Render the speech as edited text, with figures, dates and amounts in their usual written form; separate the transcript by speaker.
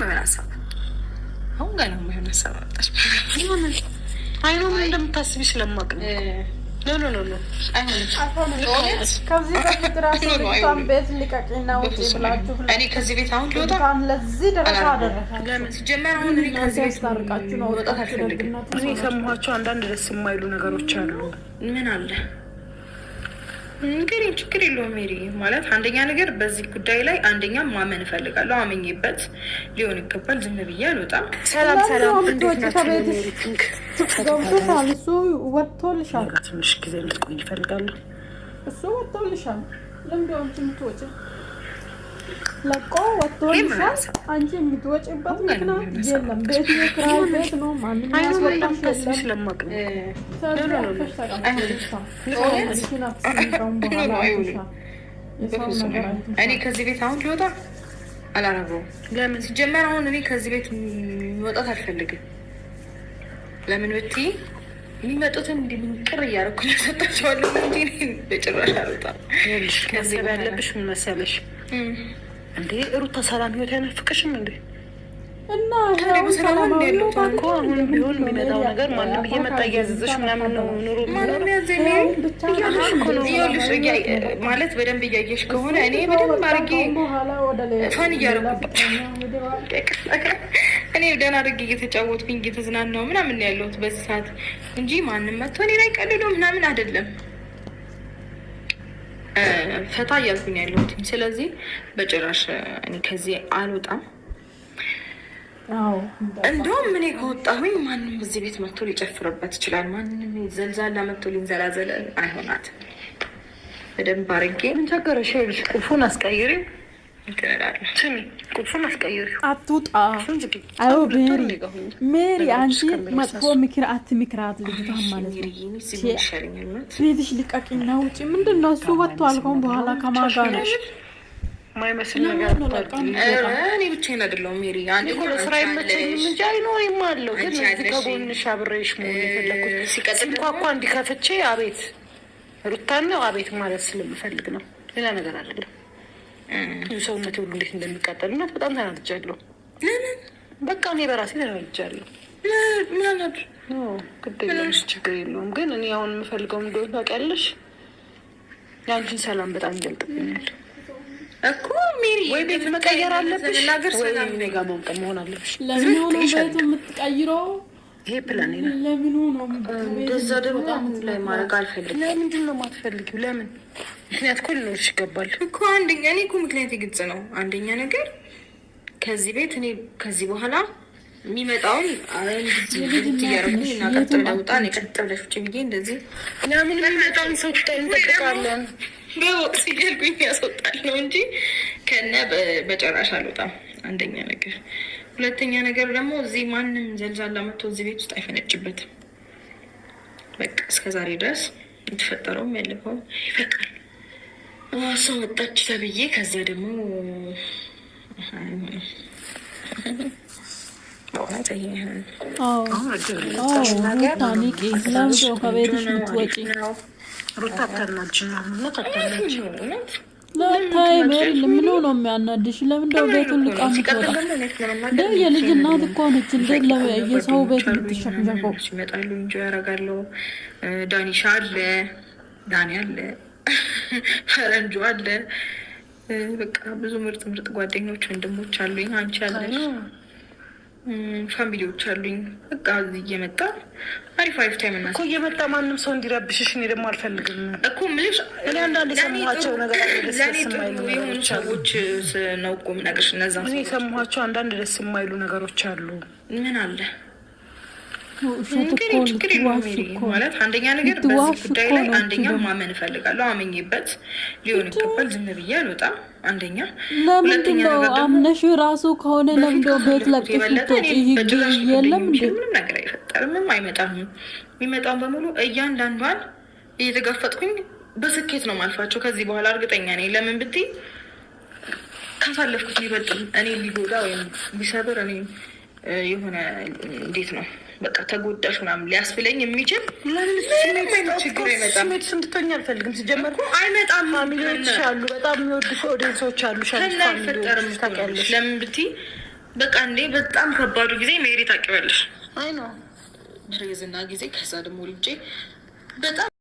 Speaker 1: የማይሆን ሀሳብ አሁን ገና የማይሆን ሀሳብ አመጣሽ።
Speaker 2: አይኖ ምን እንደምታስቢ ስለማውቅ ነው። ኖ
Speaker 3: ከዚህ በፊት ራሱ ልጅቷን ቤት ልቀቂና ውጪ ብላችሁ
Speaker 1: እኔ ከዚህ ቤት አሁን ልወጣ
Speaker 3: ለዚህ ደረጃ አደረሳችሁ።
Speaker 1: ለምን ሲጀመር አሁን እኔ ከዚህ ቤት
Speaker 3: ታርቃችሁ ነው
Speaker 1: ወጣት አልፈልግም።
Speaker 2: እኔ የሰማኋቸው አንዳንድ ደስ የማይሉ ነገሮች አሉ።
Speaker 1: ምን አለ እንግዲህ ችግር የለውም ሜሪ። ማለት አንደኛ ነገር በዚህ ጉዳይ ላይ አንደኛ ማመን እፈልጋለሁ። አመኝበት ሊሆን ይገባል። ዝም ብዬ አልወጣም።
Speaker 2: ሰላም እንዴት ናችሁ?
Speaker 3: ገብቶሻል? እሱ ወጥቶልሻል።
Speaker 2: ትንሽ ጊዜ እንድትቆይ እፈልጋለሁ።
Speaker 3: እሱ ወጥቶልሻል። ለምንድን ነው የምትወጪ? ለቆ ወጥቶልሻል። አንቺ የምትወጪበት ምክንያት የለም። ቤት የኪራይ ቤት ነው። ማንም ያስወጣሽ
Speaker 2: ስለማውቅ ነው።
Speaker 1: እኔ ከዚህ ቤት አሁን ልወጣ አላረገውም። ለምን ሲጀመር አሁን እኔ ከዚህ ቤት መውጣት አልፈልግም። ለምን ብትይ የሚመጡትን እንዲምንቅር እያደረኩ ያሰጣቸዋለሁ እንጂ በጭራሽ አልወጣም።
Speaker 2: ከዚህ ያለብሽ ምን መሰለሽ እንዴ ሩታ ሰላም ህይወት አይናፍቅሽም እንዴ?
Speaker 3: እና
Speaker 1: ሰላም ያለው
Speaker 2: እኮ አሁን ቢሆን የሚመጣው ነገር ማንም እየመጣ እያዘዘሽ ምናምን ነው ኑሮ
Speaker 1: ማለት በደንብ እያየሽ ከሆነ እኔ በደንብ አድርጌ ፋን እያደረኩ እኔ ደህና አድርጌ እየተጫወትኩኝ እየተዝናናው ምናምን ያለሁት በዚህ ሰዓት እንጂ ማንም መጥቶ እኔ ላይ ቀልዶ ምናምን አይደለም። ፈታ እያልኩኝ ያለሁት። ስለዚህ በጭራሽ እኔ ከዚህ አልወጣም። እንደውም እኔ ከወጣሁኝ ማንም እዚህ ቤት መጥቶ ሊጨፍርበት ይችላል። ማንም ዘልዛላ መጥቶ ሊንዘላዘለ አይሆናትም። በደንብ አድርጌ
Speaker 2: ምን ቸገረሽ? ይኸውልሽ ቁልፉን አስቀይሪው ስሚ ቁልፉን አስቀይሪው።
Speaker 3: አትውጣ። አዎ ሜሪ አንቺ መጥፎ ምክር አትምክራት ልጅቷን ማለት ነው። ቤትሽ ልቀቂና ውጪ። ምንድን ነው እሱ ወጥቷል። ከሆነ በኋላ ከማን ጋር ነሽ?
Speaker 2: ማይመስል ነገር
Speaker 1: እኔ ብቻዬን አይደለሁም ሜሪ። አንዴ
Speaker 2: እኮ ለስራ አይመቸኝም እንጂ አይኖርም አለው። ግን እዚህ ከጎንሽ አብሬሽ መሆን የፈለኩት ሲቀጥል እንኳ እንዲከፍቼ አቤት ሩታን ነው አቤት ማለት ስለምፈልግ ነው። ሌላ ነገር አይደለም። ሰውነቴ ሁሉ እንዴት እንደሚቃጠል እናት በጣም ተናድጃለሁ። በቃ እኔ በራሴ ተናድጃለሁ።
Speaker 1: ምናምን
Speaker 2: ግድ የለም ችግር የለውም። ግን እኔ አሁን የምፈልገው እንደሆነ ታውቂያለሽ፣ የአንቺን ሰላም በጣም ይገልጥብኛል
Speaker 1: እኮ ሜሪ።
Speaker 2: ወይ ቤት መቀየር አለብሽ ወይ እኔ ጋር መምጣት መሆን አለብሽ።
Speaker 3: ለምን ሆኖ ቤት የምትቀይረው?
Speaker 2: ይሄ ፕላኔ ነው።
Speaker 3: ለምን ሆኖ
Speaker 1: እንደዛ ደግሞ ላይ ማድረግ አልፈልግም።
Speaker 2: ለምንድን ነው የማትፈልጊው? ለምን? ምክንያት እኮ ሊኖርሽ ይገባል
Speaker 1: እኮ። አንደኛ እኔ እኮ ምክንያት ግልጽ ነው። አንደኛ ነገር ከዚህ ቤት እኔ ከዚህ በኋላ የሚመጣውን እያረጉ እና ቀጥ ብለህ ውጣ፣ ቀጥ ብለሽ ውጭ ብዬ እንደዚህ
Speaker 2: ለምን የሚመጣውን ሰው እንጠብቃለን?
Speaker 1: በወቅት እያልኩኝ ያስወጣል ነው እንጂ ከነ በጨራሽ አልወጣም። አንደኛ ነገር። ሁለተኛ ነገር ደግሞ እዚህ ማንም ዘልዛላ መጥቶ እዚህ ቤት ውስጥ አይፈነጭበትም። በቃ እስከዛሬ ድረስ የተፈጠረውም ያለፈውም ይበቃል። ሰው ወጣች ተብዬ ከዛ ደግሞ
Speaker 2: ሩታ አታናጅና
Speaker 3: ለታይ ሜሪ ለምን ነው የሚያናድሽ? ለምን ደው ቤቱን ልቃምጥወጣ ደው የልጅ እናት እኮ ነች። እንዴት ለየሰው ቤት ልትሸፍሸፈው?
Speaker 1: ሲመጣሉ እንጂ ያረጋለው። ዳኒሻ አለ፣ ዳኒ አለ፣ ፈረንጆ አለ። በቃ ብዙ ምርጥ ምርጥ ጓደኞች ወንድሞች አሉኝ። አንቺ አለሽ፣ ፋሚሊዎች አሉኝ። በቃ እዚህ እየመጣ አሪፍ ታይም እና
Speaker 2: እኮ እየመጣ ማንም ሰው እንዲረብሽሽ እኔ ደግሞ አልፈልግም
Speaker 1: እኮ የምልሽ።
Speaker 2: እኔ አንዳንድ የሰማኋቸው ነገር
Speaker 1: ለእኔ ጥሩ የሆኑ ሰዎች ነው እኮ የምነግርሽ። እነዛ
Speaker 2: እኔ የሰማኋቸው አንዳንድ ደስ የማይሉ ነገሮች አሉ።
Speaker 1: ምን አለ እንግዲህ ችግር የለውም ማለት አንደኛ ነገር በዚህ ጉዳይ ላይ አንደኛ ማመን እፈልጋለሁ። አመኝበት ሊሆን ይገባል። ዝም ብዬ አልወጣም። አንደኛ
Speaker 3: ለምንድን ነው አምነሽ ራሱ ከሆነ ለምንድነው ቤት ለቅሽ ልትወጪ? የለም እንዴ
Speaker 1: ምንም ነገር አይፈጠርም። ምንም አይመጣም። የሚመጣውን በሙሉ እያንዳንዷን እየተጋፈጥኩኝ በስኬት ነው ማልፋቸው ከዚህ በኋላ እርግጠኛ ነኝ። ለምን ብትይ ካሳለፍኩት ሊበልጥም እኔ ሊጎዳ ወይም ሊሰብር እኔ የሆነ እንዴት ነው በቃ ተጎዳሽ ምናምን ሊያስብለኝ የሚችል ችግር አይመጣም።
Speaker 2: ስሜት እንድትሆኝ አልፈልግም። ሲጀመር
Speaker 1: አይመጣም።
Speaker 2: ፋሚሊዎች አሉ፣ በጣም የሚወዱ ኦዲየንሶች አሉ።
Speaker 1: አይፈጠርም ታውቂያለሽ። ለምን ብትይ በቃ እንዴ በጣም ከባዱ ጊዜ ሜሪ ታውቂዋለሽ።
Speaker 2: አይ ነው
Speaker 1: በርግዝና ጊዜ ከዛ ደግሞ ልጄ በጣም